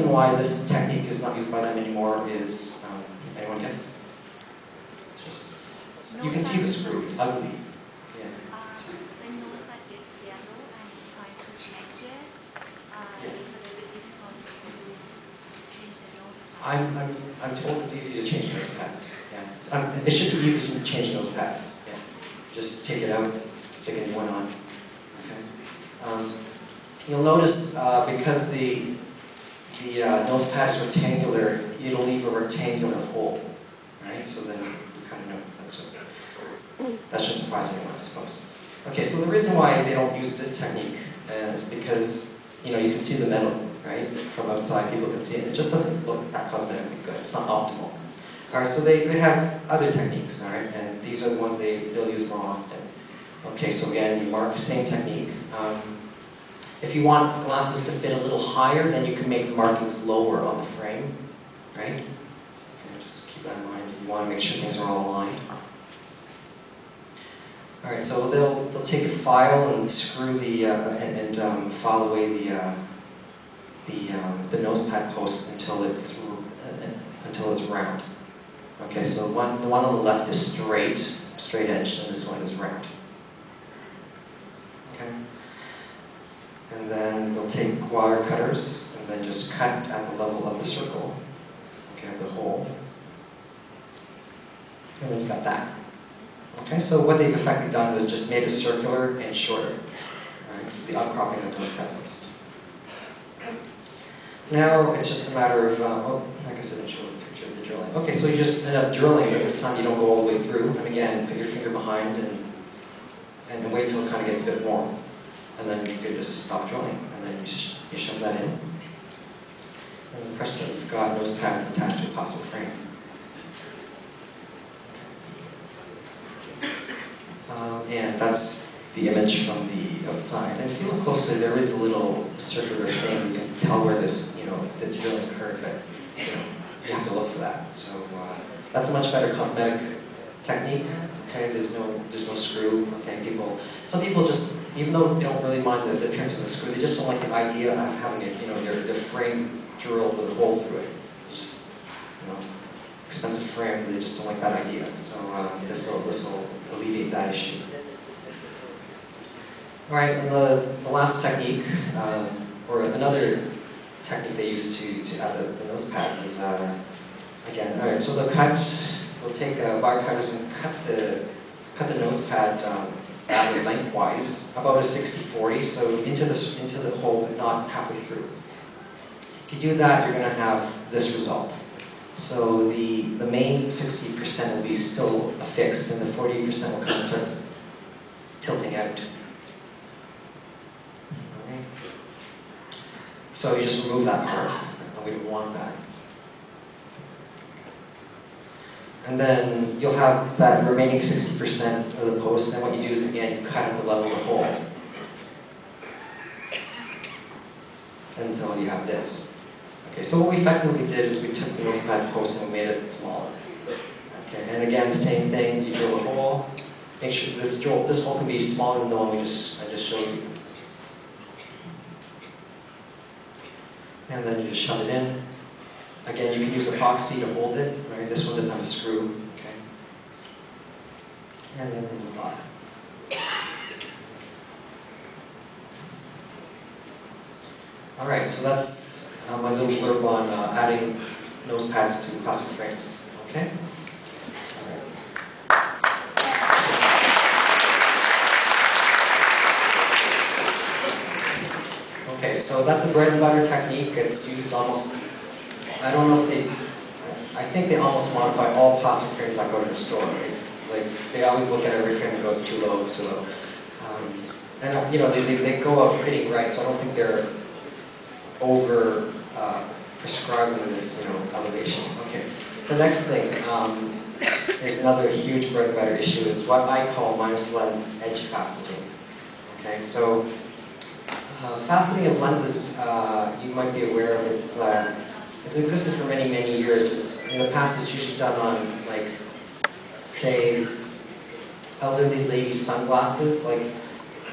reason why this technique is not used by them anymore is, anyone guess? It's just, you can see the screw, it's ugly. Yeah. The nose that gets yellow and it's time to change it, it's a little bit difficult to change the nose pad. I'm told it's easy to change nose pads. Yeah. It should be easy to change nose pads. Yeah. Just take it out, stick a new one on. Okay. You'll notice because the nose pad is rectangular, it'll leave a rectangular hole, right? So then you kind of know that shouldn't surprise anyone, I suppose. Okay, so the reason why they don't use this technique is because you can see the metal, right? From outside, people can see it. It just doesn't look that cosmetically good. It's not optimal. All right, so they have other techniques, all right, and these are the ones they'll use more often. Okay, so again, you mark the same technique. If you want glasses to fit a little higher, then you can make markings lower on the frame, right? Okay, just keep that in mind. You want to make sure things are all aligned. All right, so they'll take a file and screw and file away the nose pad post until it's round. Okay, so the one on the left is straight edge, and this one is round. Okay. And then they'll take wire cutters and then just cut at the level of the circle, okay, of the hole. And then you got that. Okay, so what they've effectively done was just made it circular and shorter. Right? It's the outcropping of the nose pad post. Now it's just a matter of, I guess I didn't show a picture of the drilling. Okay, so you just end up drilling, but this time you don't go all the way through. And again, put your finger behind and wait till it kind of gets a bit warm. And then you can just stop drilling, and then you shove that in. And then presto, you've got nose pads attached to a plastic frame. And that's the image from the outside. And if you look closely, there is a little circular thing. You can tell where this, the drilling occurred, but you have to look for that. So that's a much better cosmetic technique. Okay, there's no screw. Okay, some people just, even though they don't really mind the appearance of the screw, they just don't like the idea of having it, their frame drilled with a hole through it. It's just, expensive frame. They just don't like that idea. So this will alleviate that issue. All right, and the last technique, or another technique they use to add the nose pads is again. All right, so they'll take wire cutters and cut the nose pad lengthwise, about a 60-40, so into the hole, but not halfway through. If you do that, you're going to have this result. So the main 60% will be still affixed, and the 40% will kind of start tilting out. Okay. So you just remove that part, and we don't want that. And then you'll have that remaining 60% of the post, and what you do is, again, you cut at the level of the hole until you have this. Okay, so what we effectively did is we took the nose pad post and we made it smaller. Okay, and again, the same thing, you drill a hole, make sure this hole can be smaller than the one I just showed you. And then you just shove it in. Again, you can use epoxy to hold it, right? This one doesn't have a screw, okay? And then voila. All right, so that's my little blurb on adding nose pads to plastic frames, okay? All right. Okay, so that's a bread and butter technique. It's used almost, I don't know if I think they almost modify all plastic frames that go to the store. It's like, they always look at every frame and go, it's too low, it's too low. And they go out fitting right, so I don't think they're over prescribing this, elevation. Okay. The next thing is another huge bread and butter issue is what I call minus lens edge faceting. Okay, so faceting of lenses, you might be aware of, it's existed for many, many years. In the past, it's usually done on, like, say, elderly lady sunglasses. Like,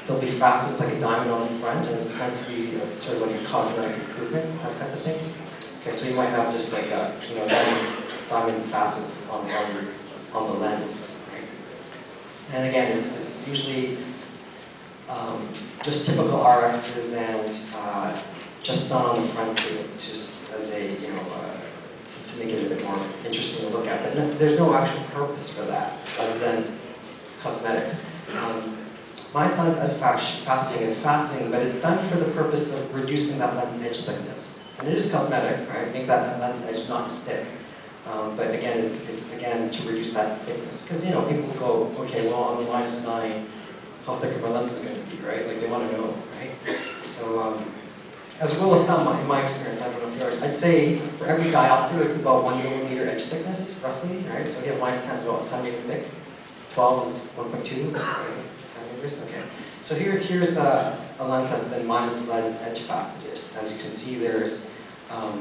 there'll be facets like a diamond on the front, and it's meant to be sort of like a cosmetic improvement, that kind of thing. So you might have just like a, diamond facets on the lens, right? And again, it's usually just typical RXs and just not on the front just as a, to make it a bit more interesting to look at. But no, there's no actual purpose for that other than cosmetics. Minus lens edge faceting is faceting, but it's done for the purpose of reducing that lens edge thickness. And it is cosmetic, right? Make that lens edge not as thick. But again, it's again to reduce that thickness. Because people go, okay, well on the -9, how thick are my lenses going to be, right? Like they want to know, right? So as a rule of thumb, in my experience, I don't know if yours, I'd say for every diopter, it's about 1 millimeter edge thickness, roughly, right? So again, -10 is about 7 millimeter thick. 12 is 1.2, right? Okay. So here's a lens that's been minus lens edge faceted. As you can see, there's I'll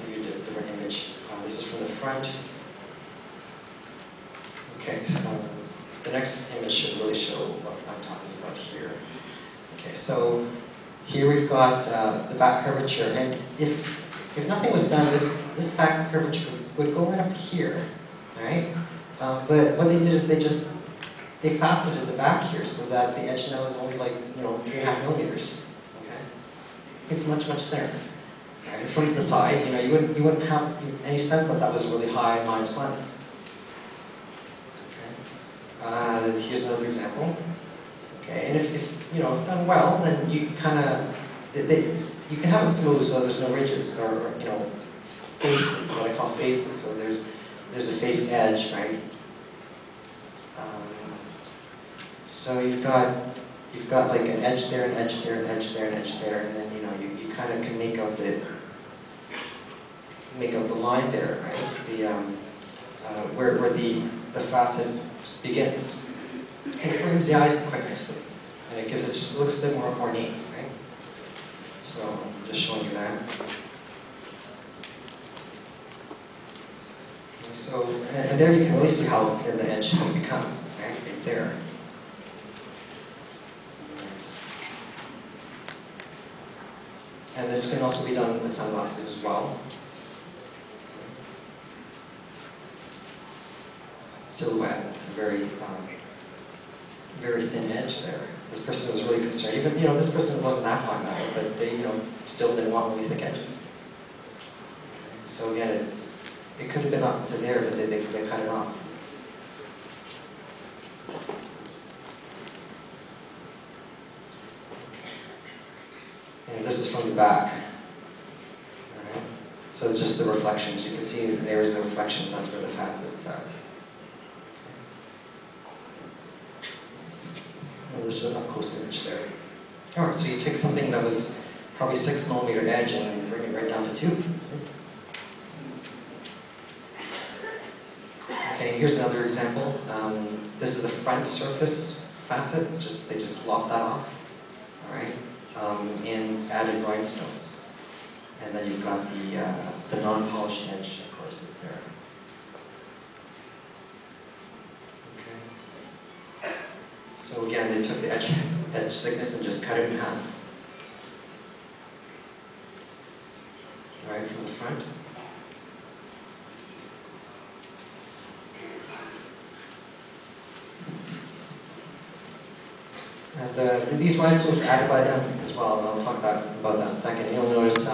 give you a different image. This is from the front. Okay, so the next image should really show what I'm talking about here. Okay, so here we've got the back curvature, and if nothing was done, this back curvature would go right up to here, right? But what they did is they faceted the back here so that the edge now is only like 3.5 millimeters. Okay, it's much thinner. Right? And from the side, you wouldn't have any sense that was really high minus lens. Okay. Here's another example. Okay, and if done well, then you kind of you can have it smooth so there's no ridges or faces, what I call faces. So there's a face edge, right? So you've got like an edge there, an edge there, an edge there, an edge there, and then you kind of can make out the line there, right? Where the facet begins. And it frames the eyes quite nicely, and it just looks a bit more ornate, right? So I'm just showing you that. Okay, so and there you can really see how thin the edge has become, right there. And this can also be done with sunglasses as well. Silhouette, it's a very thin edge there. This person was really concerned. Even this person wasn't that high now, but they still didn't want really thick edges. So again, it could have been up to there, but they cut it off. And this is from the back. Alright. So it's just the reflections. You can see there's the reflections, that's where the facets are. And there's an up-close image there. Alright, so you take something that was probably 6 millimeter edge and bring it right down to 2. Okay, here's another example. This is the front surface facet. They just lopped that off. Alright. And added rhinestones. And then you've got the non-polished edge, of course, is there. Okay. So again, they took the edge thickness and just cut it in half. Right from the front. And these rhinestones are added by them as well, and I'll talk about that in a second. You'll notice